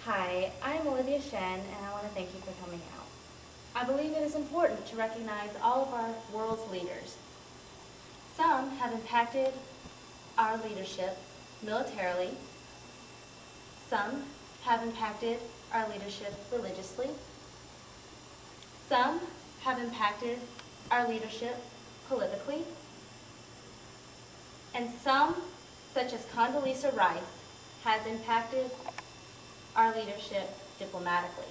Hi, I'm Shen, and I want to thank you for coming out. I believe it is important to recognize all of our world's leaders. Some have impacted our leadership militarily. Some have impacted our leadership religiously. Some have impacted our leadership politically. And some, such as Condoleezza Rice, has impacted our leadership diplomatically.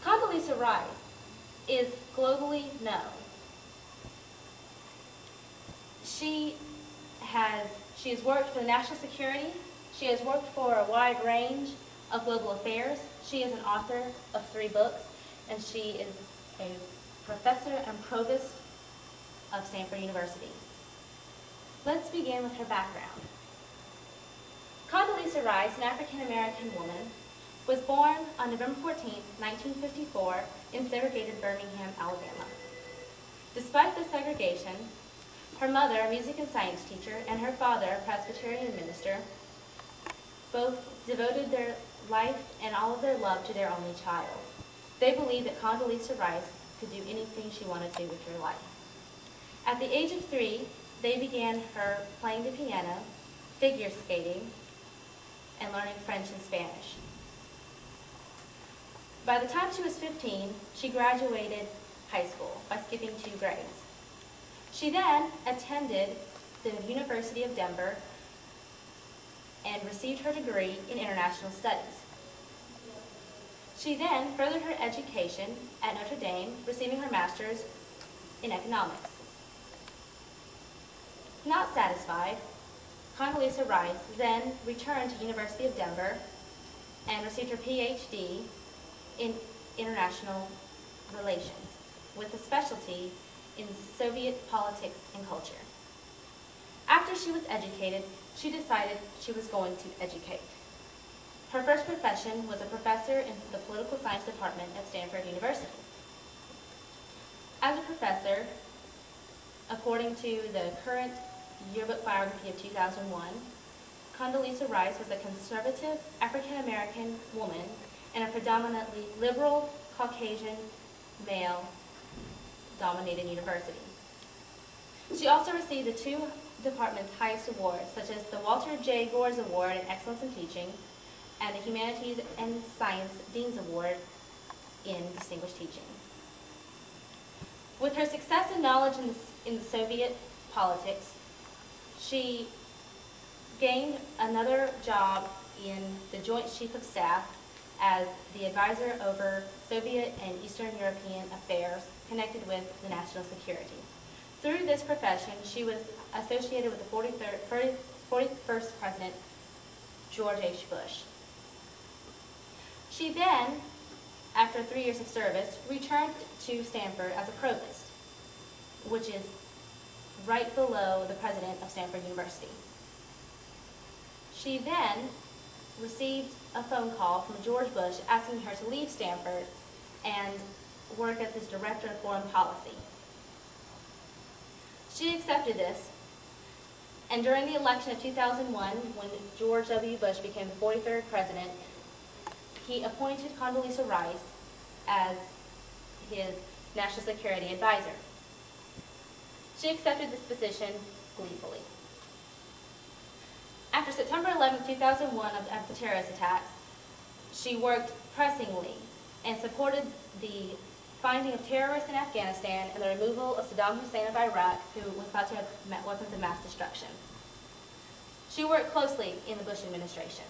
Condoleezza Rice is globally known. She has worked for national security. She has worked for a wide range of global affairs. She is an author of 3 books, and she is a professor and provost of Stanford University. Let's begin with her background. Condoleezza Rice, an African-American woman, was born on November 14, 1954, in segregated Birmingham, Alabama. Despite the segregation, her mother, a music and science teacher, and her father, a Presbyterian minister, both devoted their life and all of their love to their only child. They believed that Condoleezza Rice could do anything she wanted to with her life. At the age of 3, they began her playing the piano, figure skating, and learning French and Spanish. By the time she was 15, she graduated high school by skipping 2 grades. She then attended the University of Denver and received her degree in international studies. She then furthered her education at Notre Dame, receiving her master's in economics. Not satisfied, Condoleezza Rice then returned to University of Denver and received her PhD in international relations with a specialty in Soviet politics and culture. After she was educated, she decided she was going to educate. Her first profession was a professor in the political science department at Stanford University. As a professor, according to the current yearbook biography of 2001, Condoleezza Rice was a conservative African-American woman in a predominantly liberal, Caucasian, male-dominated university. She also received the 2 department's highest awards, such as the Walter J. Gores Award in Excellence in Teaching and the Humanities and Science Dean's Award in Distinguished Teaching. With her success and knowledge in Soviet politics, she gained another job in the Joint Chief of Staff as the advisor over Soviet and Eastern European affairs connected with the national security. Through this profession, she was associated with the 41st President, George H. Bush. She then, after 3 years of service, returned to Stanford as a provost, which is right below the president of Stanford University. She then received a phone call from George Bush asking her to leave Stanford and work as his director of foreign policy. She accepted this, and during the election of 2001, when George W. Bush became the 43rd president, he appointed Condoleezza Rice as his national security advisor. She accepted this position gleefully. After September 11, 2001 of the terrorist attacks, she worked pressingly and supported the finding of terrorists in Afghanistan and the removal of Saddam Hussein of Iraq, who was thought to have weapons of mass destruction. She worked closely in the Bush administration.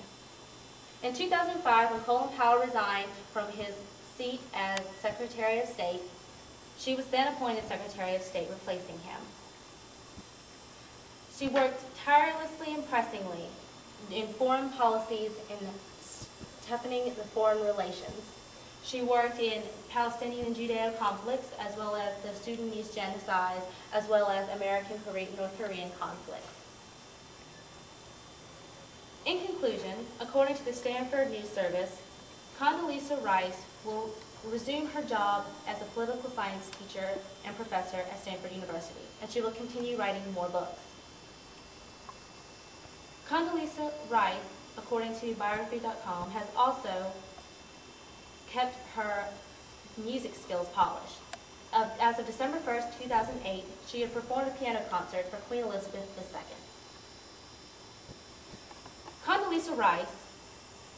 In 2005, when Colin Powell resigned from his seat as Secretary of State, she was then appointed Secretary of State, replacing him. She worked tirelessly and pressingly in foreign policies and toughening the foreign relations. She worked in Palestinian and Judeo conflicts, as well as the Sudanese genocide, as well as American-North Korean conflicts. In conclusion, according to the Stanford News Service, Condoleezza Rice will resume her job as a political science teacher and professor at Stanford University, and she will continue writing more books. Condoleezza Rice according to biography.com, has also kept her music skills polished. As of December 1st, 2008, she had performed a piano concert for Queen Elizabeth II. Condoleezza Rice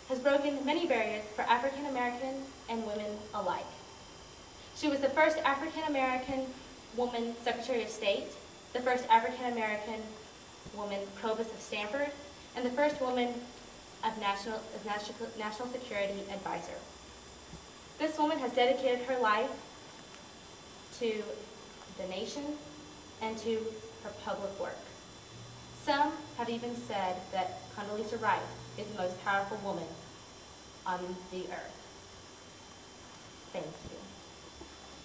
has broken many barriers for African American and women alike. She was the first African American woman Secretary of State, the first African American woman Provost of Stanford, and the first woman of National Security Advisor. This woman has dedicated her life to the nation and to her public work. Some have even said that Condoleezza Rice is the most powerful woman on the earth. Thank you.